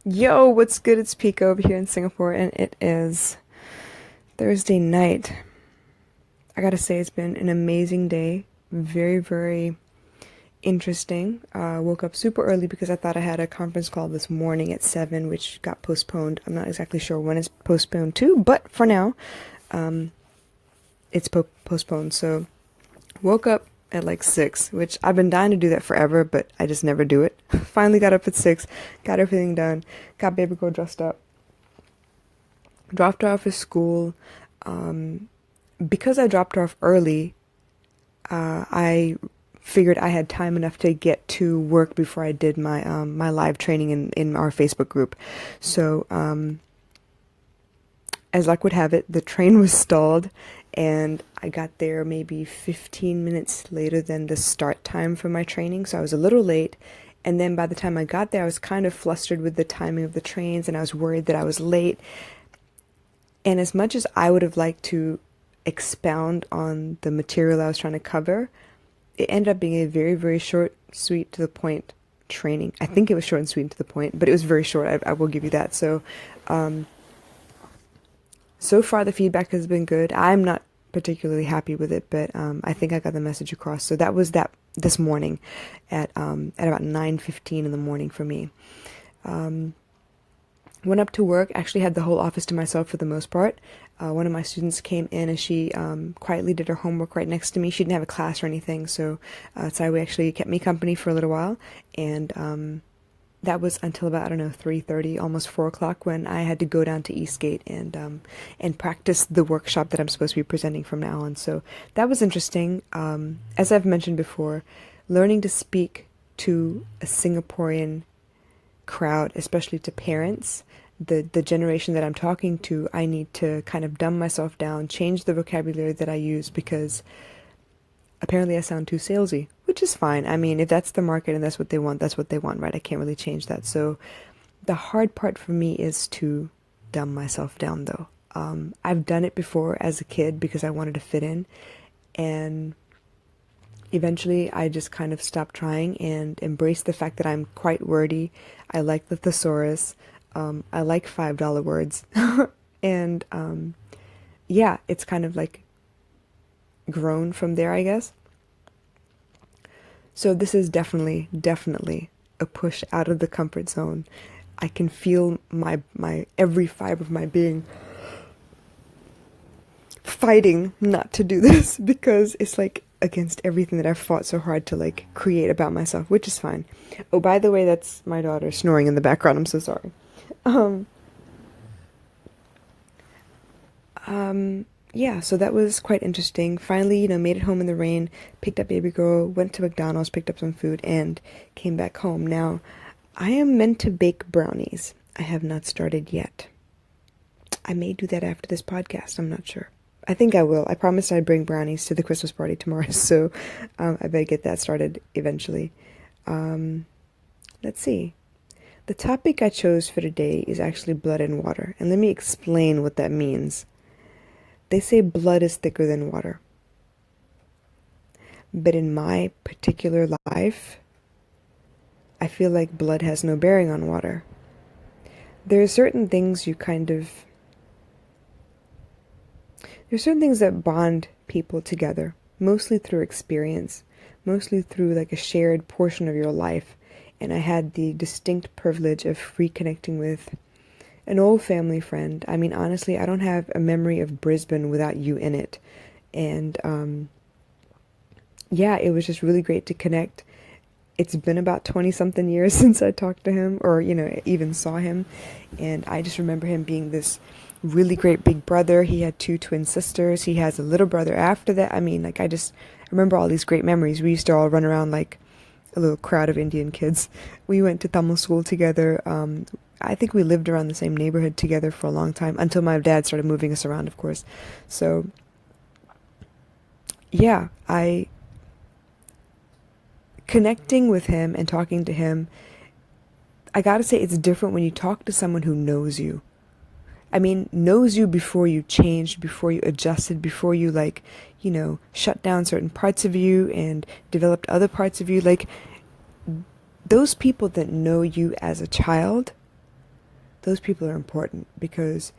Yo, what's good? It's Pico over here in Singapore, and it is Thursday night. I gotta say, it's been an amazing day. Very, very interesting. Woke up super early because I thought I had a conference call this morning at 7, which got postponed. I'm not exactly sure when it's postponed to, but for now, um, it's postponed. So, woke up at like 6, which I've been dying to do that forever, but I just never do it. Finally got up at 6, got everything done, got baby girl dressed up, dropped her off at school. Um, because I dropped her off early, I figured I had time enough to get to work before I did my live training in our Facebook group. So as luck would have it, the train was stalled, and I got there maybe 15 minutes later than the start time for my training. So I was a little late. And then by the time I got there, I was kind of flustered with the timing of the trains, and I was worried that I was late. And as much as I would have liked to expound on the material I was trying to cover, it ended up being a very, very short, sweet, to the point training. I think it was short and sweet and to the point, but it was very short. I will give you that. So, um, so far the feedback has been good. I'm not particularly happy with it, but I think I got the message across. So that was that this morning at about 9:15 in the morning for me. Um, Went up to work, actually had the whole office to myself for the most part. One of my students came in, and she quietly did her homework right next to me. She didn't have a class or anything, so Saiwi actually kept me company for a little while. And that was until about, I don't know, 3:30, almost 4 o'clock, when I had to go down to Eastgate and practice the workshop that I'm supposed to be presenting from now on. So that was interesting. As I've mentioned before, learning to speak to a Singaporean crowd, especially to parents, the generation that I'm talking to, I need to kind of dumb myself down, change the vocabulary that I use, because apparently I sound too salesy, which is fine. I mean, if that's the market and that's what they want, that's what they want, right? I can't really change that. So the hard part for me is to dumb myself down, though. I've done it before as a kid because I wanted to fit in, and eventually I just kind of stopped trying and embraced the fact that I'm quite wordy. I like the thesaurus. I like $5 words. And yeah, it's kind of like grown from there, I guess. So this is definitely, definitely a push out of the comfort zone. I can feel my every fiber of my being fighting not to do this, because it's like against everything that I've fought so hard to like create about myself, which is fine. Oh, by the way, that's my daughter snoring in the background. I'm so sorry. Um, yeah, so that was quite interesting. Finally, made it home in the rain, picked up baby girl, went to McDonald's, picked up some food, and came back home. Now, I am meant to bake brownies. I have not started yet. I may do that after this podcast. I'm not sure. I think I will. I promised I'd bring brownies to the Christmas party tomorrow, so I better get that started eventually. Um, let's see. The topic I chose for today is actually blood and water, and let me explain what that means. They say blood is thicker than water, but in my particular life, I feel like blood has no bearing on water. There are certain things there's certain things that bond people together, mostly through experience, mostly through like a shared portion of your life. And I had the distinct privilege of reconnecting with an old family friend. I mean, honestly, I don't have a memory of Brisbane without you in it. And yeah, it was just really great to connect. It's been about 20 something years since I talked to him, or, even saw him. And I just remember him being this really great big brother. He had 2 twin sisters. He has a little brother after that. I mean, like, I just remember all these great memories. We used to all run around like a little crowd of Indian kids. We went to Tamil school together. I think we lived around the same neighborhood together for a long time, until my dad started moving us around, of course. So, yeah, I connecting with him and talking to him, I gotta say, it's different when you talk to someone who knows you. I mean, knows you before you changed, before you adjusted, before you, like, shut down certain parts of you and developed other parts of you. Like, those people that know you as a child those people are important because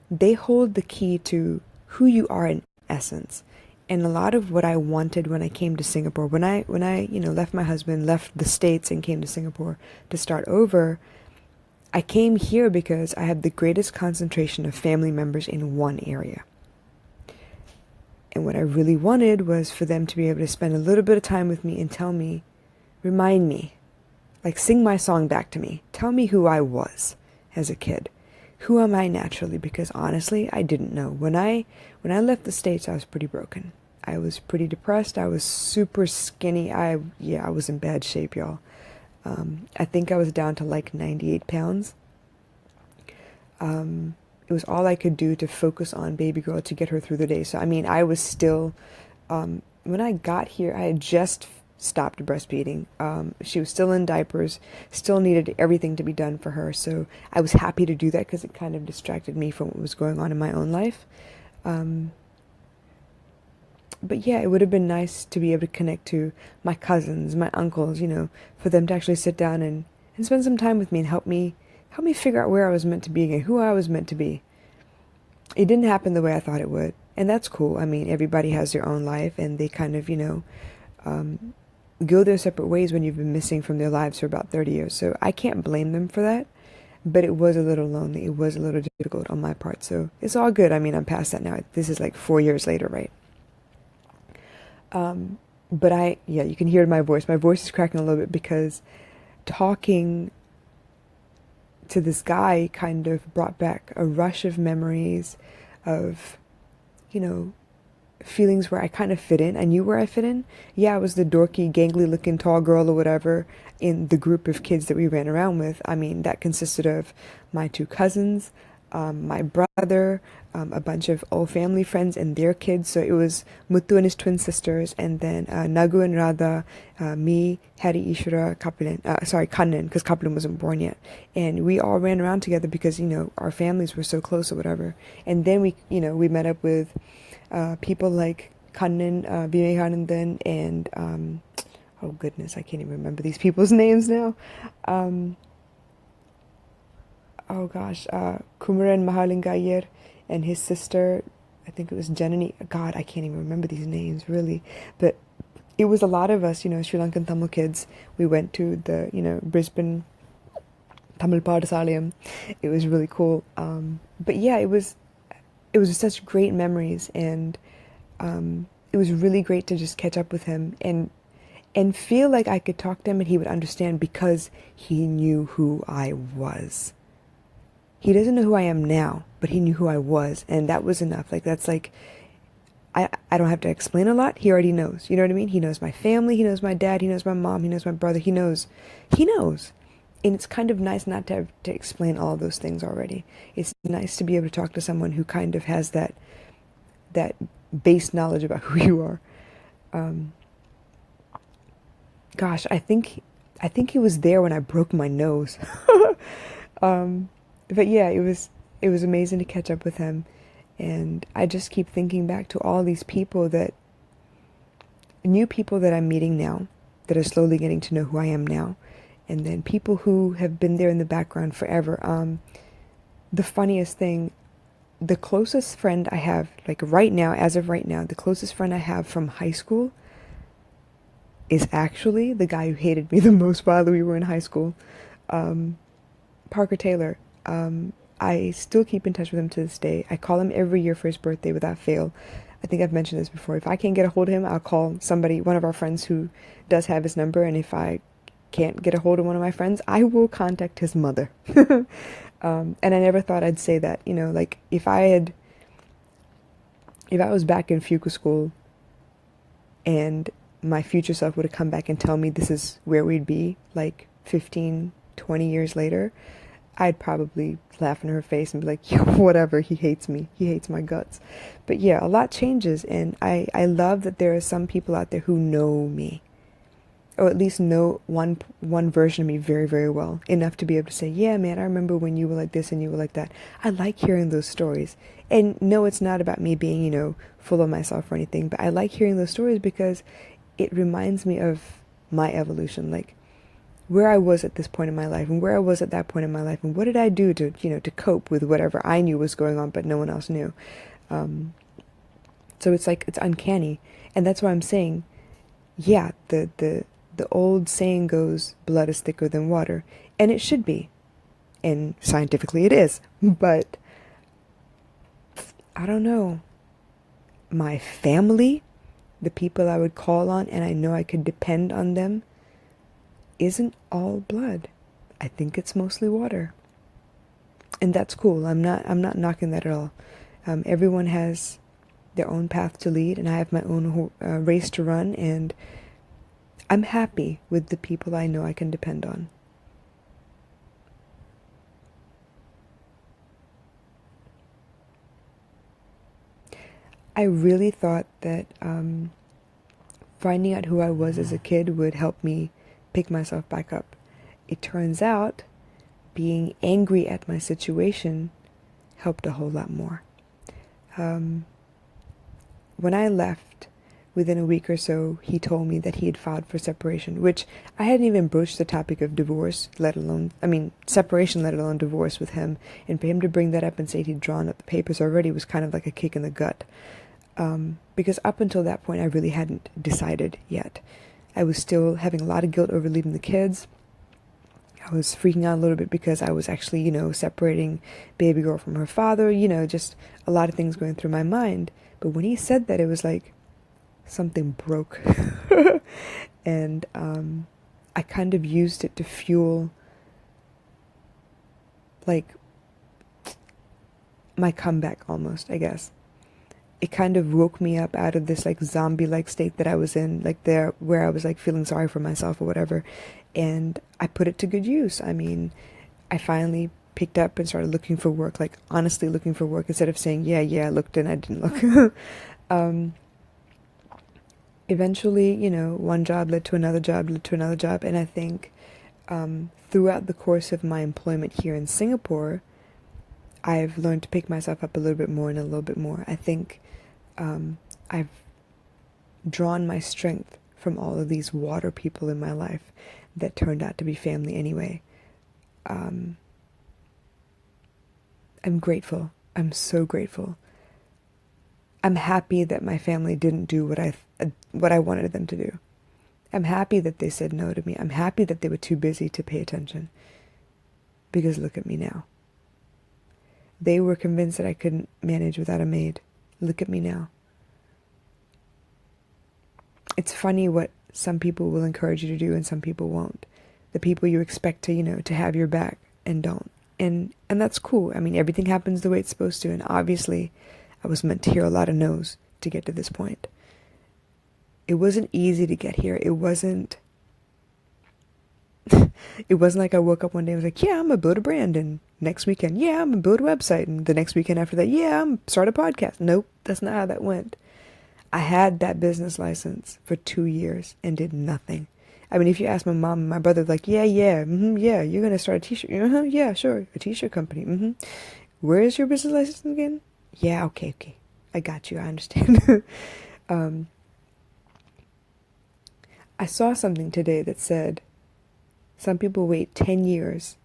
they hold the key to who you are in essence. And a lot of what I wanted when I came to Singapore, when I left my husband, left the States and came to Singapore to start over, I came here because I had the greatest concentration of family members in one area. And what I really wanted was for them to be able to spend a little bit of time with me and tell me, remind me, like sing my song back to me, tell me who I was as a kid. Who am I naturally? Because honestly, I didn't know. When I left the States, I was pretty broken. I was pretty depressed. I was super skinny. I was in bad shape, y'all. I think I was down to like 98 pounds. It was all I could do to focus on baby girl to get her through the day. So, I mean, I was still, when I got here, I had just stopped breastfeeding. She was still in diapers, still needed everything to be done for her. So I was happy to do that because it kind of distracted me from what was going on in my own life. But yeah, it would have been nice to be able to connect to my cousins, my uncles, for them to actually sit down and spend some time with me and help me figure out where I was meant to be and who I was meant to be. It didn't happen the way I thought it would. And that's cool. I mean, everybody has their own life and they kind of, go their separate ways when you've been missing from their lives for about 30 years. So I can't blame them for that. But it was a little lonely. It was a little difficult on my part. So it's all good. I mean, I'm past that now. This is like 4 years later, right? But you can hear my voice. My voice is cracking a little bit because talking to this guy kind of brought back a rush of memories of, feelings where I kind of fit in. I knew where I fit in. Yeah, I was the dorky, gangly looking tall girl or whatever in the group of kids that we ran around with. I mean, that consisted of my two cousins, my brother, a bunch of old family friends and their kids. So it was Muthu and his twin sisters, and then Nagu and Radha, me, Hari Ishwara, Kannan, because Kaplan wasn't born yet. And we all ran around together because, our families were so close or whatever. And then we met up with people like Kannan, Vivekanandan, and oh goodness, I can't even remember these people's names now. Kumaran Mahalinga and his sister, I think it was Janani. God, I can't even remember these names really. But it was a lot of us, Sri Lankan Tamil kids. We went to the, Brisbane Tamil Padasalayam. It was really cool. But yeah, it was such great memories, and it was really great to just catch up with him and feel like I could talk to him and he would understand because he knew who I was. He doesn't know who I am now, but he knew who I was, and that was enough. Like, that's like, I don't have to explain a lot. He already knows. You know what I mean? He knows my family. He knows my dad. He knows my mom. He knows my brother. He knows. And it's kind of nice not to have to explain all of those things already. It's nice to be able to talk to someone who kind of has that base knowledge about who you are. I think he was there when I broke my nose. But yeah, it was amazing to catch up with him, and I just keep thinking back to all these new people that I'm meeting now, that are slowly getting to know who I am now, and then people who have been there in the background forever. The funniest thing, the closest friend I have, like right now, as of right now, the closest friend I have from high school is actually the guy who hated me the most while we were in high school, Parker Taylor. I still keep in touch with him to this day. I call him every year for his birthday without fail. I think I've mentioned this before. If I can't get a hold of him, I'll call one of our friends who does have his number, and if I can't get a hold of one of my friends, I will contact his mother. And I never thought I'd say that, like if I was back in Fuqua school and my future self would have come back and tell me this is where we'd be like 15, 20 years later, I'd probably laugh in her face and be like, yeah, whatever, he hates me. He hates my guts. But yeah, a lot changes, and I love that there are some people out there who know me, or at least know one version of me very, very well, enough to be able to say, yeah, man, I remember when you were like this and you were like that. I like hearing those stories. And no, it's not about me being, full of myself or anything, but I like hearing those stories because it reminds me of my evolution. Like, where I was at this point in my life and where I was at that point in my life and what did I do to, to cope with whatever I knew was going on but no one else knew. So it's like, it's uncanny. And that's why I'm saying, yeah, the old saying goes, blood is thicker than water. And it should be. And scientifically it is. But I don't know. My family, the people I would call on and I know I could depend on them, isn't all blood. I think it's mostly water. And that's cool. I'm not knocking that at all. Everyone has their own path to lead, and I have my own race to run, and I'm happy with the people I know I can depend on. I really thought that finding out who I was as a kid would help me pick myself back up. It turns out being angry at my situation helped a whole lot more. When I left, within a week or so, he told me that he had filed for separation, which I hadn't even broached the topic of divorce, separation, let alone divorce with him. And for him to bring that up and say he'd drawn up the papers already was kind of like a kick in the gut. Because up until that point, I really hadn't decided yet. I was still having a lot of guilt over leaving the kids. I was freaking out a little bit because I was actually, separating baby girl from her father, just a lot of things going through my mind. But when he said that, it was like something broke. And I kind of used it to fuel, like, my comeback almost, I guess. It kind of woke me up out of this like zombie-like state that I was in, like there where I was like feeling sorry for myself or whatever, and I put it to good use. I mean, I finally picked up and started looking for work, like honestly looking for work instead of saying, yeah, I looked and I didn't look. Eventually, one job led to another job, and I think throughout the course of my employment here in Singapore, I've learned to pick myself up a little bit more and a little bit more. I think I've drawn my strength from all of these water people in my life that turned out to be family anyway. I'm grateful. I'm so grateful. I'm happy that my family didn't do what I wanted them to do. I'm happy that they said no to me. I'm happy that they were too busy to pay attention. Because look at me now. They were convinced that I couldn't manage without a maid. Look at me now. It's funny what some people will encourage you to do and some people won't. The people you expect to have your back and don't. And that's cool. I mean, everything happens the way it's supposed to. And obviously, I was meant to hear a lot of no's to get to this point. It wasn't easy to get here. It wasn't like I woke up one day and was like, yeah, I'm going to build a brand. And next weekend, yeah, I'm going to build a website. And the next weekend after that, yeah, I'm going to start a podcast. Nope, that's not how that went. I had that business license for 2 years and did nothing. I mean, if you ask my mom and my brother, like, yeah, yeah, you're going to start a t-shirt. Yeah, sure, a t-shirt company. Where is your business license again? Yeah, okay. I got you. I understand. I saw something today that said, some people wait 10 years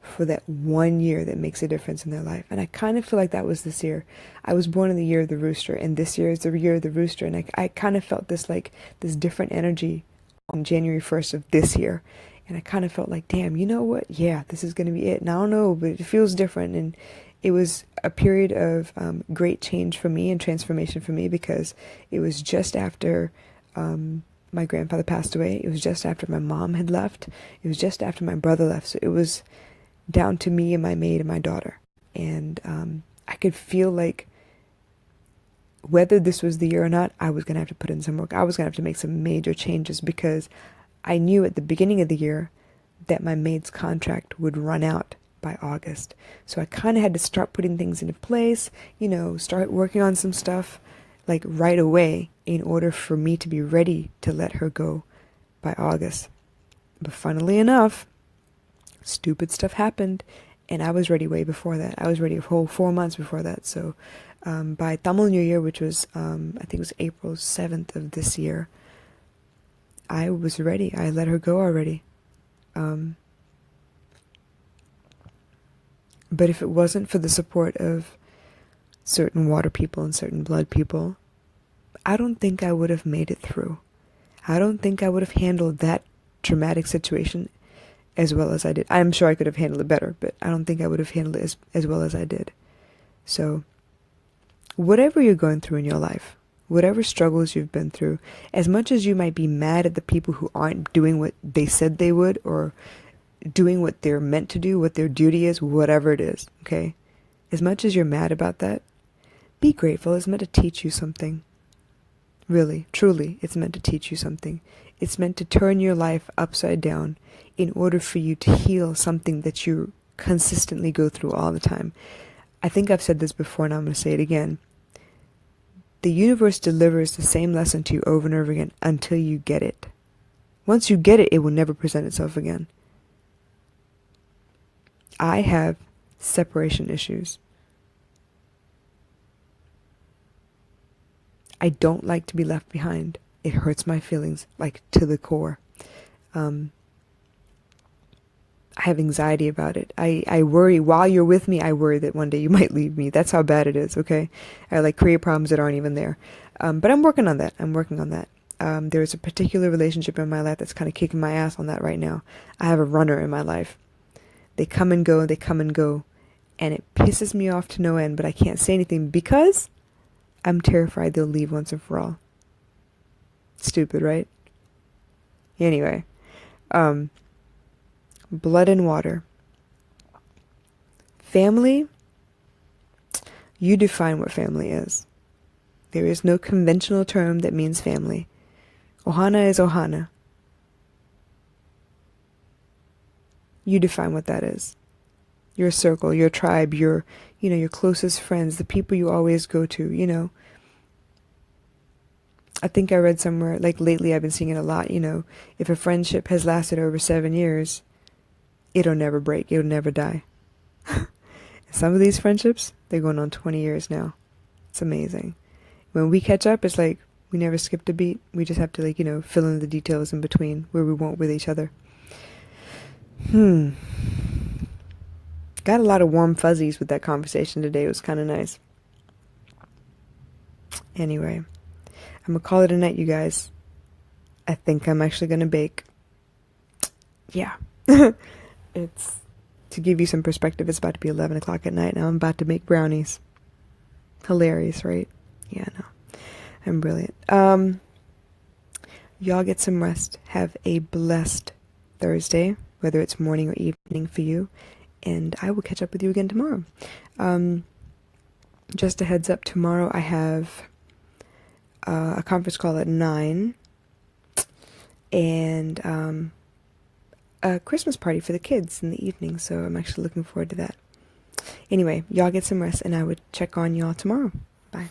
for that 1 year that makes a difference in their life. And I kind of feel like that was this year. I was born in the year of the rooster, and this year is the year of the rooster. And I kind of felt this different energy on January 1st of this year. And I kind of felt like, damn, you know what? Yeah, this is going to be it. And I don't know, but it feels different. And it was a period of great change for me and transformation for me, because it was just after my grandfather passed away. It was just after my mom had left. It was just after my brother left. So it was down to me and my maid and my daughter. And I could feel like whether this was the year or not, I was going to have to put in some work. I was going to have to make some major changes, because I knew at the beginning of the year that my maid's contract would run out by August. So I kind of had to start putting things into place, start working on some stuff like right away in order for me to be ready to let her go by August. But funnily enough, stupid stuff happened, and I was ready way before that. I was ready a whole 4 months before that. So by Tamil New Year, which was, I think it was April 7th of this year, I was ready. I let her go already. Um, but if it wasn't for the support of certain water people and certain blood people, I don't think I would have made it through. I don't think I would have handled that traumatic situation as well as I did. I'm sure I could have handled it better, but I don't think I would have handled it as well as I did. So, whatever you're going through in your life, whatever struggles you've been through, as much as you might be mad at the people who aren't doing what they said they would, or doing what they're meant to do, what their duty is, whatever it is, okay? As much as you're mad about that, be grateful. It's meant to teach you something. Really, truly, it's meant to teach you something. It's meant to turn your life upside down in order for you to heal something that you consistently go through all the time. I think I've said this before and I'm going to say it again. The universe delivers the same lesson to you over and over again until you get it. Once you get it, it will never present itself again. I have separation issues. I don't like to be left behind. It hurts my feelings, like, to the core. I have anxiety about it. I worry, while you're with me, I worry that one day you might leave me. That's how bad it is, okay? I like create problems that aren't even there. But I'm working on that. There's a particular relationship in my life that's kind of kicking my ass on that right now. I have a runner in my life. They come and go, and it pisses me off to no end, but I can't say anything because I'm terrified they'll leave once and for all. Stupid, right? Anyway, blood and water. Family, you define what family is. There is no conventional term that means family. Ohana is Ohana. You define what that is. Your circle, your tribe, your closest friends, the people you always go to, I think I read somewhere, like lately I've been seeing it a lot, if a friendship has lasted over 7 years, it'll never break, it'll never die. Some of these friendships, they're going on 20 years now. It's amazing. When we catch up, it's like we never skipped a beat. We just have to fill in the details in between where we won't with each other. Got a lot of warm fuzzies with that conversation today. It was kind of nice. Anyway, I'm going to call it a night, you guys. I think I'm actually going to bake. Yeah. It's, to give you some perspective, it's about to be 11 o'clock at night now. I'm about to make brownies. Hilarious, right? Yeah, no. I'm brilliant. Y'all get some rest. Have a blessed Thursday, whether it's morning or evening for you. And I will catch up with you again tomorrow. Just a heads up, tomorrow I have a conference call at 9 and a Christmas party for the kids in the evening, so I'm actually looking forward to that. Anyway, y'all get some rest and I would check on y'all tomorrow. Bye.